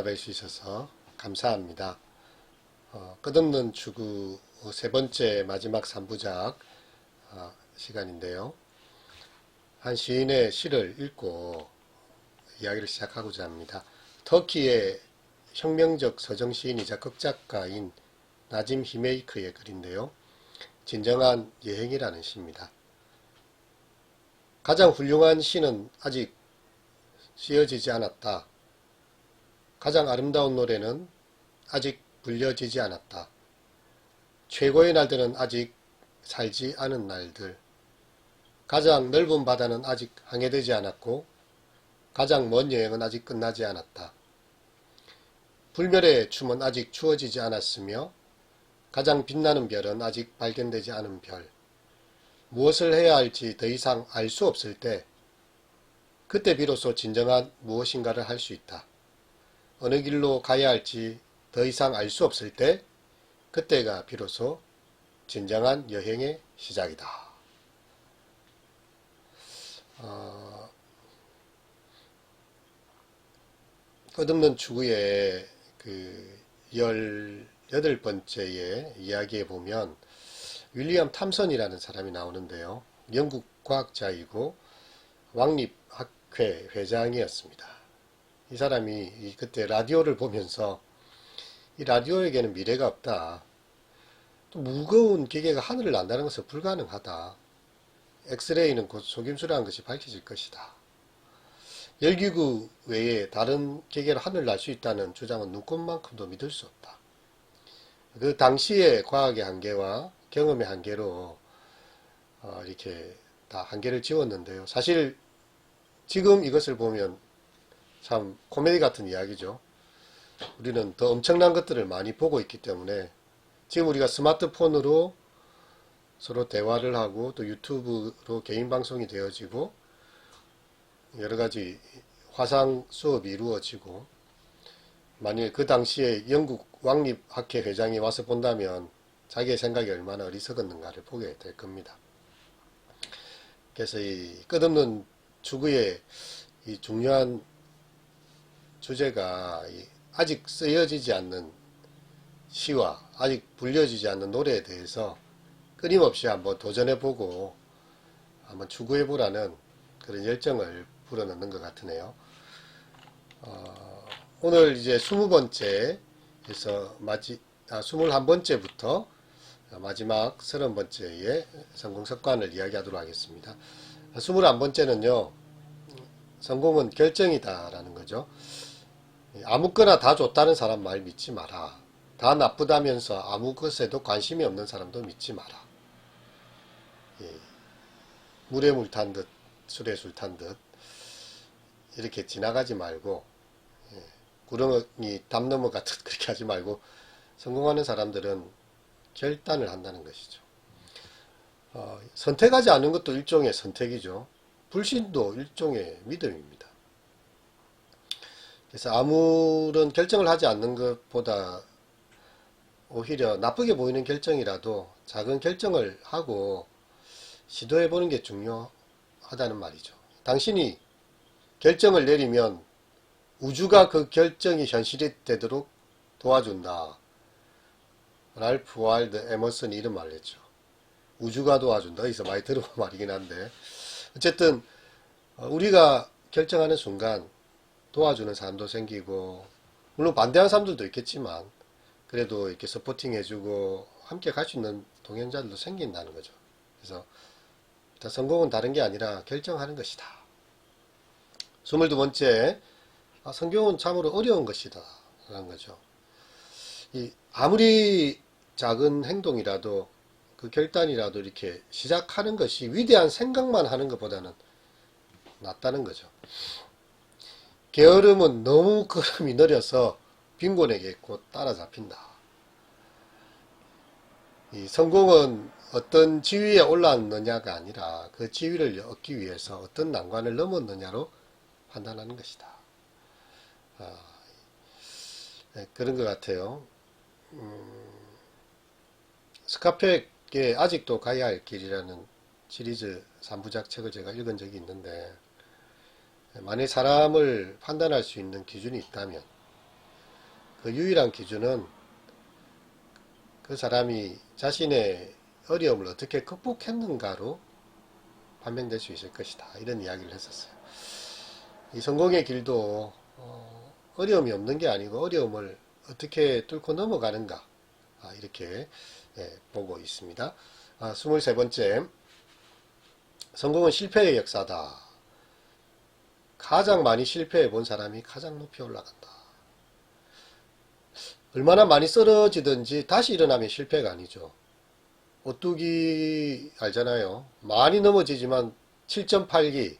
찾아뵐 수 있어서 감사합니다. 끝없는 추구 세 번째 마지막 3부작 시간인데요. 한 시인의 시를 읽고 이야기를 시작하고자 합니다. 터키의 혁명적 서정 시인이자 극작가인 나짐 히메이크의 글인데요. 진정한 여행이라는 시입니다. 가장 훌륭한 시는 아직 쓰여지지 않았다. 가장 아름다운 노래는 아직 불려지지 않았다. 최고의 날들은 아직 살지 않은 날들. 가장 넓은 바다는 아직 항해되지 않았고 가장 먼 여행은 아직 끝나지 않았다. 불멸의 춤은 아직 추어지지 않았으며 가장 빛나는 별은 아직 발견되지 않은 별. 무엇을 해야 할지 더 이상 알 수 없을 때 그때 비로소 진정한 무엇인가를 할 수 있다. 어느 길로 가야 할지 더 이상 알 수 없을 때 그때가 비로소 진정한 여행의 시작이다. 끝없는 추구의 그 18번째의 이야기에 보면 윌리엄 탐선이라는 사람이 나오는데요. 영국 과학자이고 왕립학회 회장이었습니다. 이 사람이 그때 라디오를 보면서 이 라디오에게는 미래가 없다. 또 무거운 기계가 하늘을 난다는 것은 불가능하다. 엑스레이는 곧 속임수라는 것이 밝혀질 것이다. 열기구 외에 다른 기계로 하늘을 날 수 있다는 주장은 눈꽃만큼도 믿을 수 없다. 그 당시의 과학의 한계와 경험의 한계로 이렇게 다 한계를 지웠는데요. 사실 지금 이것을 보면 참 코미디 같은 이야기죠. 우리는 더 엄청난 것들을 많이 보고 있기 때문에 지금 우리가 스마트폰으로 서로 대화를 하고 또 유튜브로 개인 방송이 되어지고 여러 가지 화상 수업이 이루어지고 만일 그 당시에 영국 왕립학회 회장이 와서 본다면 자기의 생각이 얼마나 어리석었는가를 보게 될 겁니다. 그래서 이 끝없는 추구의 이 중요한 주제가 아직 쓰여지지 않는 시와 아직 불려지지 않는 노래에 대해서 끊임없이 한번 도전해보고 한번 추구해보라는 그런 열정을 불어넣는 것 같으네요. 오늘 이제 20번째에서 21번째부터 마지막 30번째의 성공 습관을 이야기하도록 하겠습니다. 21번째는요, 성공은 결정이다 라는 거죠. 아무거나 다 좋다는 사람 말 믿지 마라. 다 나쁘다면서 아무 것에도 관심이 없는 사람도 믿지 마라. 물에 물 탄 듯, 술에 술 탄 듯, 이렇게 지나가지 말고, 구렁이 담 넘어가듯 그렇게 하지 말고, 성공하는 사람들은 결단을 한다는 것이죠. 선택하지 않는 것도 일종의 선택이죠. 불신도 일종의 믿음입니다. 그래서 아무런 결정을 하지 않는 것보다 오히려 나쁘게 보이는 결정이라도 작은 결정을 하고 시도해보는 게 중요하다는 말이죠. 당신이 결정을 내리면 우주가 그 결정이 현실이 되도록 도와준다. 랄프 와일드 에머슨이 이런 말을 했죠. 우주가 도와준다. 여기서 많이 들어본 말이긴 한데 어쨌든 우리가 결정하는 순간 도와주는 사람도 생기고 물론 반대하는 사람들도 있겠지만 그래도 이렇게 서포팅 해주고 함께 갈 수 있는 동행자들도 생긴다는 거죠. 그래서 일단 성공은 다른 게 아니라 결정하는 것이다. 22번째, 성공은 참으로 어려운 것이다 라는 거죠. 아무리 작은 행동이라도 그 결단이라도 이렇게 시작하는 것이 위대한 생각만 하는 것보다는 낫다는 거죠. 게으름은 너무 걸음이 느려서 빈곤에게 곧 따라잡힌다. 이 성공은 어떤 지위에 올랐느냐가 아니라 그 지위를 얻기 위해서 어떤 난관을 넘었느냐로 판단하는 것이다. 네, 그런 것 같아요. 스카펙의 아직도 가야 할 길이라는 시리즈 3부작 책을 제가 읽은 적이 있는데 만일 사람을 판단할 수 있는 기준이 있다면 그 유일한 기준은 그 사람이 자신의 어려움을 어떻게 극복했는가로 판명될 수 있을 것이다. 이런 이야기를 했었어요. 이 성공의 길도 어려움이 없는 게 아니고 어려움을 어떻게 뚫고 넘어가는가, 이렇게 보고 있습니다. 23번째, 성공은 실패의 역사다. 가장 많이 실패해 본 사람이 가장 높이 올라간다. 얼마나 많이 쓰러지든지 다시 일어나면 실패가 아니죠. 오뚜기 알잖아요. 많이 넘어지지만 7.8기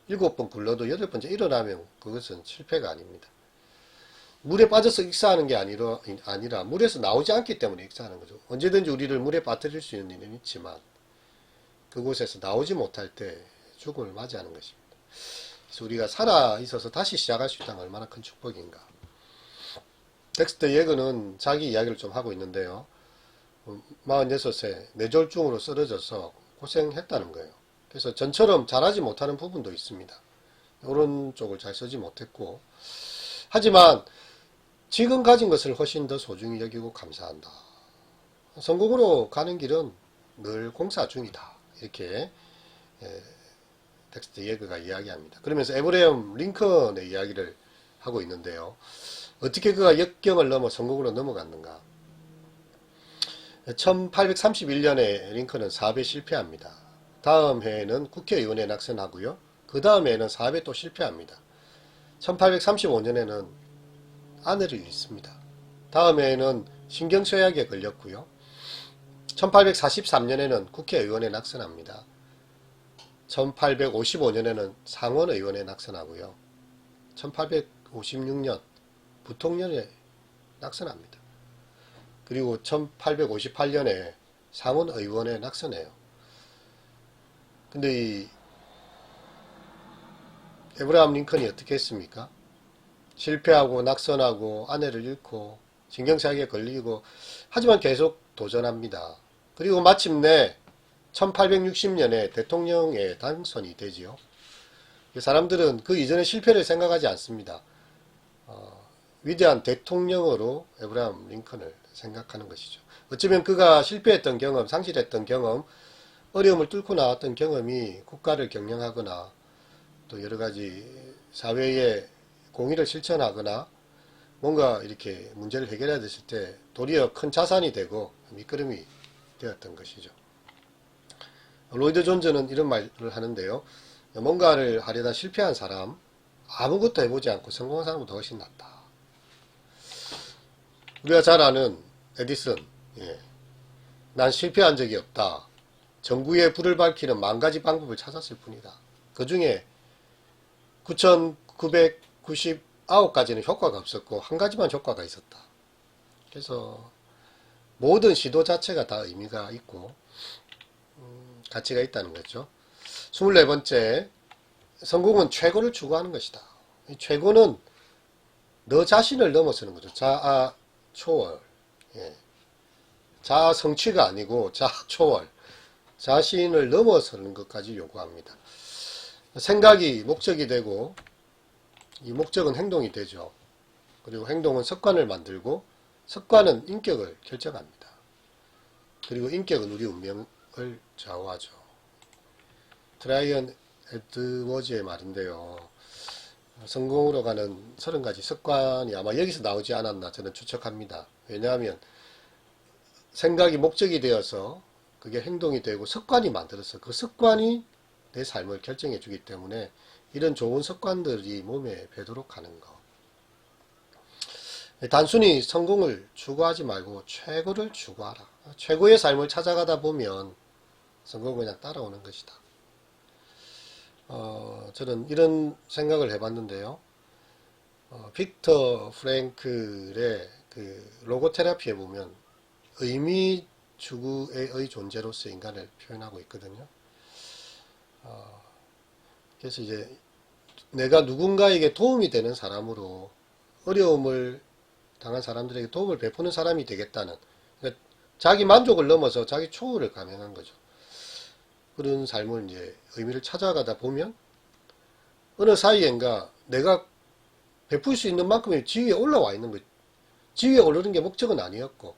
7번 굴러도 8번째 일어나면 그것은 실패가 아닙니다. 물에 빠져서 익사하는 게 아니라 물에서 나오지 않기 때문에 익사하는 거죠. 언제든지 우리를 물에 빠뜨릴 수 있는 일은 있지만 그곳에서 나오지 못할 때 죽음을 맞이하는 것입니다. 그래서 우리가 살아 있어서 다시 시작할 수 있다는 얼마나 큰 축복인가. 덱스터 예거는 자기 이야기를 좀 하고 있는데요. 46세 뇌졸중으로 쓰러져서 고생했다는 거예요. 그래서 전처럼 잘하지 못하는 부분도 있습니다. 오른쪽을 잘 쓰지 못했고, 하지만 지금 가진 것을 훨씬 더 소중히 여기고 감사한다. 성공으로 가는 길은 늘 공사 중이다. 이렇게 덱스터 예거가 이야기합니다. 그러면서 에브레엄 링컨의 이야기를 하고 있는데요. 어떻게 그가 역경을 넘어 성공으로 넘어갔는가. 1831년에 링컨은 사업에 실패합니다. 다음 해에는 국회의원에 낙선하고요. 그 다음 해에는 사업에 또 실패합니다. 1835년에는 아내를 잃습니다. 다음 해에는 신경쇠약에 걸렸고요. 1843년에는 국회의원에 낙선합니다. 1855년에는 상원의원에 낙선하고요. 1856년 부통령에 낙선합니다. 그리고 1858년에 상원의원에 낙선해요. 근데 이 에브라함 링컨이 어떻게 했습니까? 실패하고 낙선하고 아내를 잃고 신경쇠약에 걸리고 하지만 계속 도전합니다. 그리고 마침내 1860년에 대통령에 당선이 되지요. 사람들은 그 이전의 실패를 생각하지 않습니다. 위대한 대통령으로 에브라함 링컨을 생각하는 것이죠. 어쩌면 그가 실패했던 경험, 상실했던 경험, 어려움을 뚫고 나왔던 경험이 국가를 경영하거나 또 여러 가지 사회의 공의를 실천하거나 뭔가 이렇게 문제를 해결해야 됐을 때 도리어 큰 자산이 되고 밑거름이 되었던 것이죠. 로이드 존즈는 이런 말을 하는데요. 뭔가를 하려다 실패한 사람, 아무것도 해보지 않고 성공한 사람보다 훨씬 낫다. 우리가 잘 아는 에디슨, 난 실패한 적이 없다. 전구의 불을 밝히는 10,000가지 방법을 찾았을 뿐이다. 그 중에 9,999가지는 효과가 없었고 한 가지만 효과가 있었다. 그래서 모든 시도 자체가 다 의미가 있고 가치가 있다는 거죠. 24번째, 성공은 최고를 추구하는 것이다. 최고는 너 자신을 넘어서는 거죠. 자아 초월. 자아 성취가 아니고 자아 초월. 자신을 넘어서는 것까지 요구합니다. 생각이 목적이 되고 이 목적은 행동이 되죠. 그리고 행동은 습관을 만들고 습관은 인격을 결정합니다. 그리고 인격은 우리 운명을 좌우하죠. 트라이언 에드워즈의 말인데요. 성공으로 가는 30가지 습관이 아마 여기서 나오지 않았나 저는 추측합니다. 왜냐하면 생각이 목적이 되어서 그게 행동이 되고 습관이 만들어서 그 습관이 내 삶을 결정해 주기 때문에 이런 좋은 습관들이 몸에 배도록 하는 거. 단순히 성공을 추구하지 말고 최고를 추구하라. 최고의 삶을 찾아가다 보면 성공은 그냥 따라오는 것이다. 저는 이런 생각을 해봤는데요. 빅터 프랭클의 그 로고테라피에 보면 의미 추구의 존재로서 인간을 표현하고 있거든요. 그래서 이제 내가 누군가에게 도움이 되는 사람으로 어려움을 당한 사람들에게 도움을 베푸는 사람이 되겠다는, 그러니까 자기 만족을 넘어서 자기 초월을 감행한 거죠. 그런 삶을 이제 의미를 찾아가다 보면 어느 사이엔가 내가 베풀 수 있는 만큼의 지위에 올라와 있는 거죠. 지위에 오르는 게 목적은 아니었고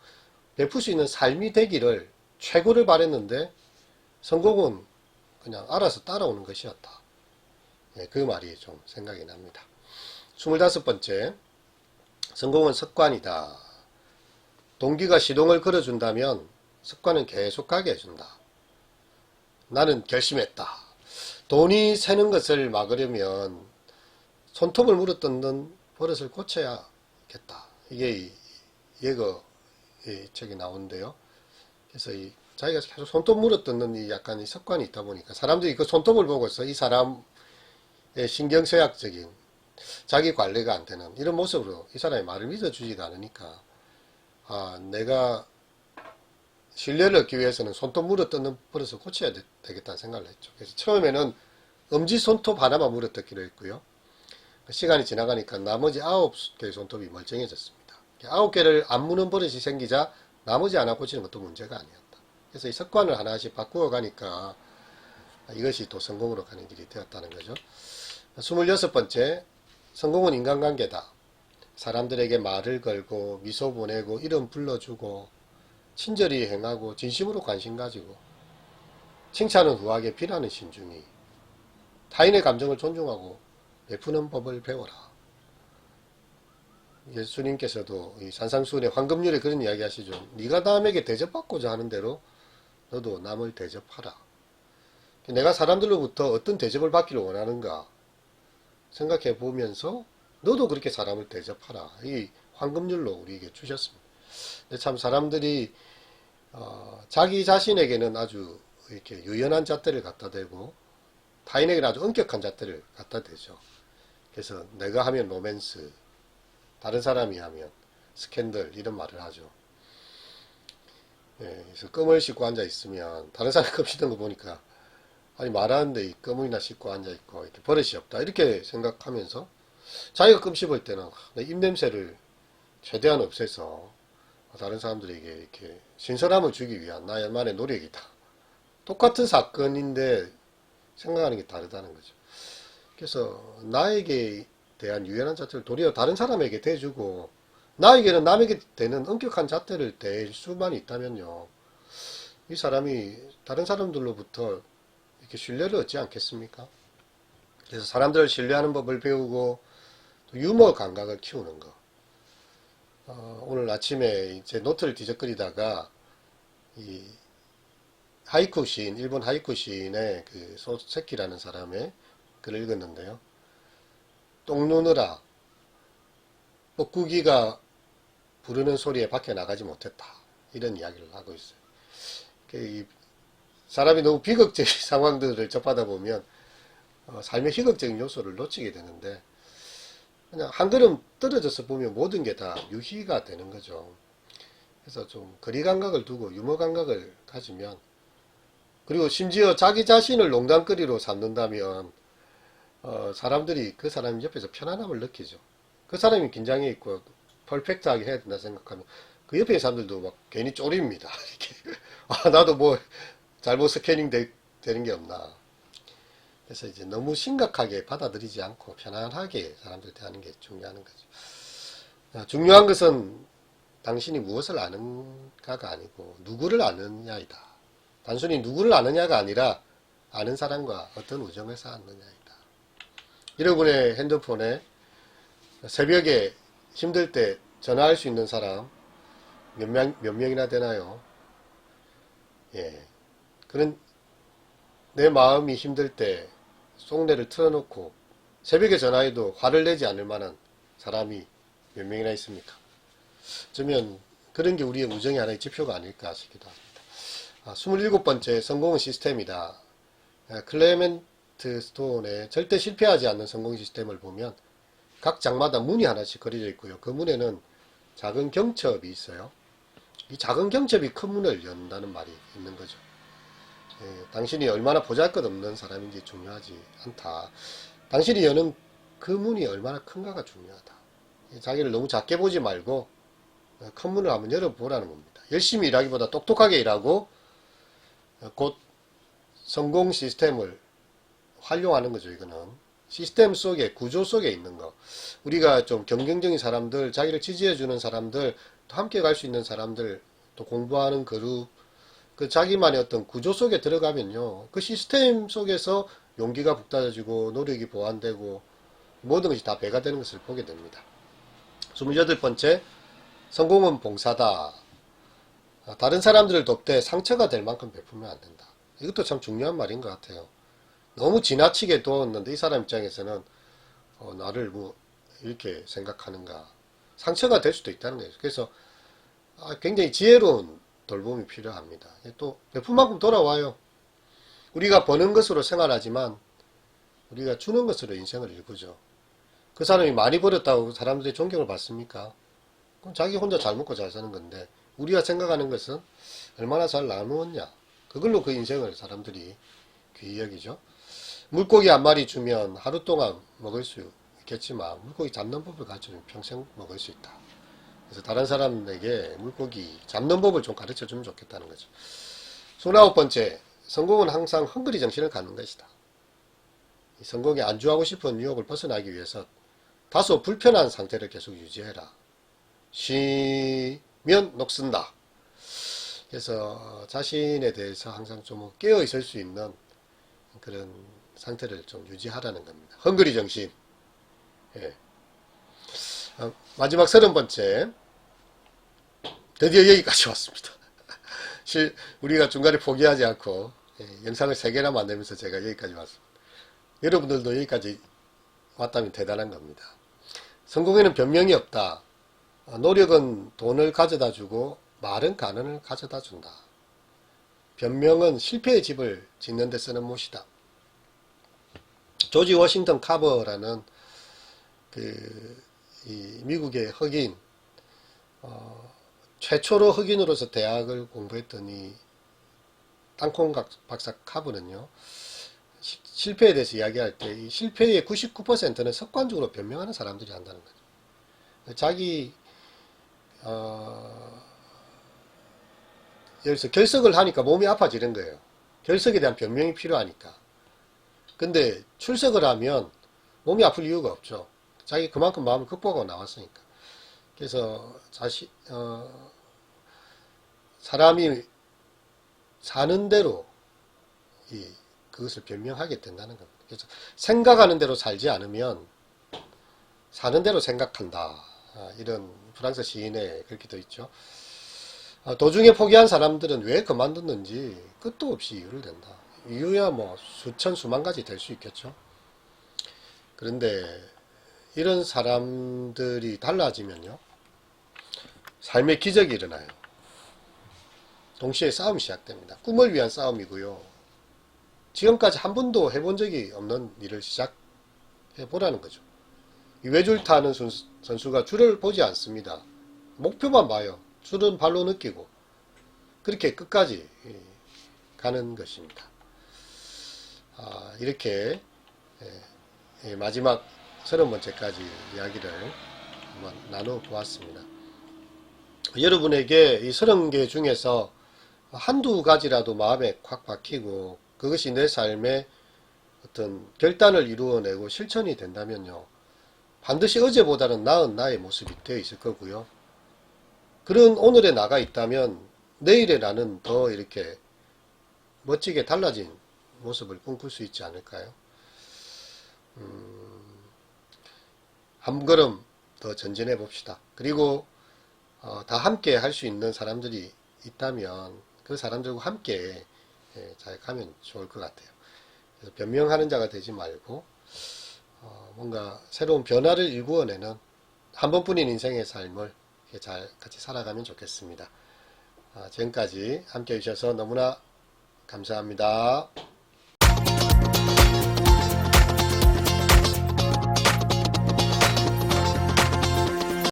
베풀 수 있는 삶이 되기를 최고를 바랬는데 성공은 그냥 알아서 따라오는 것이었다. 예, 그 말이 좀 생각이 납니다. 25번째, 성공은 습관이다. 동기가 시동을 걸어준다면 습관은 계속 가게 해준다. 나는 결심했다. 돈이 새는 것을 막으려면 손톱을 물어뜯는 버릇을 고쳐야겠다. 이게 예거 책이 나오는데요. 그래서 자기가 계속 손톱 물어뜯는 약간 이 습관이 있다 보니까 사람들이 그 손톱을 보고서 이 사람의 신경쇠약적인 자기 관리가 안 되는 이런 모습으로 이 사람이 말을 믿어주지가 않으니까 내가 신뢰를 얻기 위해서는 손톱 물어뜯는 버릇을 고쳐야 되겠다는 생각을 했죠. 그래서 처음에는 엄지손톱 하나만 물어뜯기로 했고요. 시간이 지나가니까 나머지 9개의 손톱이 멀쩡해졌습니다. 9개를 안 무는 버릇이 생기자 나머지 하나 고치는 것도 문제가 아니었다. 그래서 이 습관을 하나씩 바꾸어 가니까 이것이 또 성공으로 가는 길이 되었다는 거죠. 26번째, 성공은 인간관계다. 사람들에게 말을 걸고 미소 보내고 이름 불러주고 친절히 행하고 진심으로 관심 가지고 칭찬은 후하게 비난은 신중히 타인의 감정을 존중하고 베푸는 법을 배워라. 예수님께서도 이 산상수훈의 황금률에 그런 이야기 하시죠. 네가 남에게 대접받고자 하는 대로 너도 남을 대접하라. 내가 사람들로부터 어떤 대접을 받기를 원하는가 생각해 보면서 너도 그렇게 사람을 대접하라. 이 황금률로 우리에게 주셨습니다. 근데 참 사람들이 자기 자신에게는 아주 이렇게 유연한 잣대를 갖다 대고 타인에게는 아주 엄격한 잣대를 갖다 대죠. 그래서 내가 하면 로맨스, 다른 사람이 하면 스캔들 이런 말을 하죠. 예, 그래서 껌을 씻고 앉아 있으면 다른 사람이 껌 씻는 거 보니까 아니 말하는데 이 껌이나 씻고 앉아 있고 이렇게 버릇이 없다 이렇게 생각하면서 자기가 껌 씹을 때는 입냄새를 최대한 없애서 다른 사람들에게 이렇게 신선함을 주기 위한 나만의 노력이다. 똑같은 사건인데 생각하는 게 다르다는 거죠. 그래서 나에게 대한 유연한 잣대를 도리어 다른 사람에게 대주고 나에게는 남에게 대는 엄격한 잣대를 댈 수만 있다면요. 이 사람이 다른 사람들로부터 이렇게 신뢰를 얻지 않겠습니까? 그래서 사람들을 신뢰하는 법을 배우고 또 유머 감각을 키우는 거. 오늘 아침에 제 노트를 뒤적거리다가 이 하이쿠 시인, 일본 하이쿠 시인의 그 소세키라는 사람의 글을 읽었는데요. 똥 누느라 뻐꾸기가 부르는 소리에 밖에 나가지 못했다. 이런 이야기를 하고 있어요. 이 사람이 너무 비극적인 상황들을 접하다 보면 삶의 희극적인 요소를 놓치게 되는데 그냥 한 걸음 떨어져서 보면 모든 게 다 유희가 되는 거죠. 그래서 좀 거리 감각을 두고 유머 감각을 가지면 그리고 심지어 자기 자신을 농담거리로 삼는다면 사람들이 그 사람 옆에서 편안함을 느끼죠. 그 사람이 긴장해 있고 퍼펙트하게 해야 된다 생각하면 그 옆에 사람들도 막 괜히 쫄입니다. 이렇게 나도 뭐 잘못 스캐닝 되는 게 없나. 그래서 이제 너무 심각하게 받아들이지 않고 편안하게 사람들 대하는 게 중요한 거죠. 중요한 것은 당신이 무엇을 아는가가 아니고 누구를 아느냐이다. 단순히 누구를 아느냐가 아니라 아는 사람과 어떤 우정을 쌓았느냐이다. 여러분의 핸드폰에 새벽에 힘들 때 전화할 수 있는 사람 몇 명이나 되나요? 예. 그런 내 마음이 힘들 때 속내를 틀어놓고 새벽에 전화해도 화를 내지 않을 만한 사람이 몇 명이나 있습니까? 어쩌면 그런 게 우리의 우정의 하나의 지표가 아닐까 싶기도 합니다. 27번째, 성공은 시스템이다. 클레멘트 스톤의 절대 실패하지 않는 성공 시스템을 보면 각 장마다 문이 하나씩 그려져 있고요. 그 문에는 작은 경첩이 있어요. 이 작은 경첩이 큰 문을 연다는 말이 있는 거죠. 당신이 얼마나 보잘것없는 사람인지 중요하지 않다. 당신이 여는 그 문이 얼마나 큰가가 중요하다. 자기를 너무 작게 보지 말고 큰 문을 한번 열어보라는 겁니다. 열심히 일하기보다 똑똑하게 일하고 곧 성공 시스템을 활용하는 거죠. 이거는 시스템 속에, 구조 속에 있는 거. 우리가 좀 경쟁적인 사람들, 자기를 지지해주는 사람들, 또 함께 갈 수 있는 사람들, 또 공부하는 그룹, 그 자기만의 어떤 구조 속에 들어가면요. 그 시스템 속에서 용기가 북돋아지고, 노력이 보완되고, 모든 것이 다 배가 되는 것을 보게 됩니다. 28번째, 성공은 봉사다. 다른 사람들을 돕되 상처가 될 만큼 베풀면 안 된다. 이것도 참 중요한 말인 것 같아요. 너무 지나치게 도왔는데 이 사람 입장에서는 나를 뭐 이렇게 생각하는가, 상처가 될 수도 있다는 거예요. 그래서 굉장히 지혜로운 돌봄이 필요합니다. 또 베푼 만큼 돌아와요. 우리가 버는 것으로 생활하지만 우리가 주는 것으로 인생을 일구죠. 그 사람이 많이 벌었다고 사람들이 존경을 받습니까? 그럼 자기 혼자 잘 먹고 잘 사는 건데, 우리가 생각하는 것은 얼마나 잘 나누었냐, 그걸로 그 인생을 사람들이 귀히 여기죠. 물고기 한 마리 주면 하루 동안 먹을 수 있겠지만 물고기 잡는 법을 가르쳐주면 평생 먹을 수 있다. 그래서 다른 사람에게 물고기 잡는 법을 좀 가르쳐 주면 좋겠다는 거죠. 29번째, 성공은 항상 헝그리 정신을 갖는 것이다. 이 성공에 안주하고 싶은 유혹을 벗어나기 위해서 다소 불편한 상태를 계속 유지해라. 쉬면 녹슨다. 그래서 자신에 대해서 항상 좀 깨어 있을 수 있는 그런 상태를 좀 유지하라는 겁니다. 헝그리 정신. 예. 마지막 30번째. 드디어 여기까지 왔습니다. 우리가 중간에 포기하지 않고 영상을 3개나 만들면서 제가 여기까지 왔습니다. 여러분들도 여기까지 왔다면 대단한 겁니다. 성공에는 변명이 없다. 노력은 돈을 가져다 주고 말은 가난을 가져다 준다. 변명은 실패의 집을 짓는 데 쓰는 못이다. 조지 워싱턴 카버라는 이 미국의 흑인, 최초로 흑인으로서 대학을 공부했던 이 땅콩 박사 카버는요, 실패에 대해서 이야기할 때 이 실패의 99%는 습관적으로 변명하는 사람들이 한다는 거죠. 자기 여기서 결석을 하니까 몸이 아파지는 거예요. 결석에 대한 변명이 필요하니까. 근데 출석을 하면 몸이 아플 이유가 없죠. 자기 그만큼 마음을 극복하고 나왔으니까. 그래서 사람이 사는 대로 그것을 변명하게 된다는 겁니다. 그래서 생각하는 대로 살지 않으면 사는 대로 생각한다. 이런 프랑스 시인에 그렇게 되어 있죠. 도중에 포기한 사람들은 왜 그만뒀는지 끝도 없이 이유를 댄다. 이유야 뭐 수천 수만 가지 될 수 있겠죠. 그런데 이런 사람들이 달라지면요, 삶의 기적이 일어나요. 동시에 싸움이 시작됩니다. 꿈을 위한 싸움이고요. 지금까지 한 번도 해본 적이 없는 일을 시작해보라는 거죠. 외줄 타는 선수가 줄을 보지 않습니다. 목표만 봐요. 줄은 발로 느끼고 그렇게 끝까지 가는 것입니다. 이렇게 마지막 30번째까지 이야기를 한번 나눠보았습니다. 여러분에게 이 30개 중에서 한두 가지라도 마음에 콱 박히고 그것이 내 삶의 어떤 결단을 이루어내고 실천이 된다면요, 반드시 어제보다는 나은 나의 모습이 되어 있을 거고요. 그런 오늘에 나가 있다면 내일의 나는 더 이렇게 멋지게 달라진 모습을 꿈꿀 수 있지 않을까요? 한 걸음 더 전진해 봅시다. 그리고 다 함께 할 수 있는 사람들이 있다면 그 사람들과 함께 잘 가면 좋을 것 같아요. 그래서 변명하는 자가 되지 말고 뭔가 새로운 변화를 일구어내는 한 번뿐인 인생의 삶을 잘 같이 살아가면 좋겠습니다. 지금까지 함께 해주셔서 너무나 감사합니다.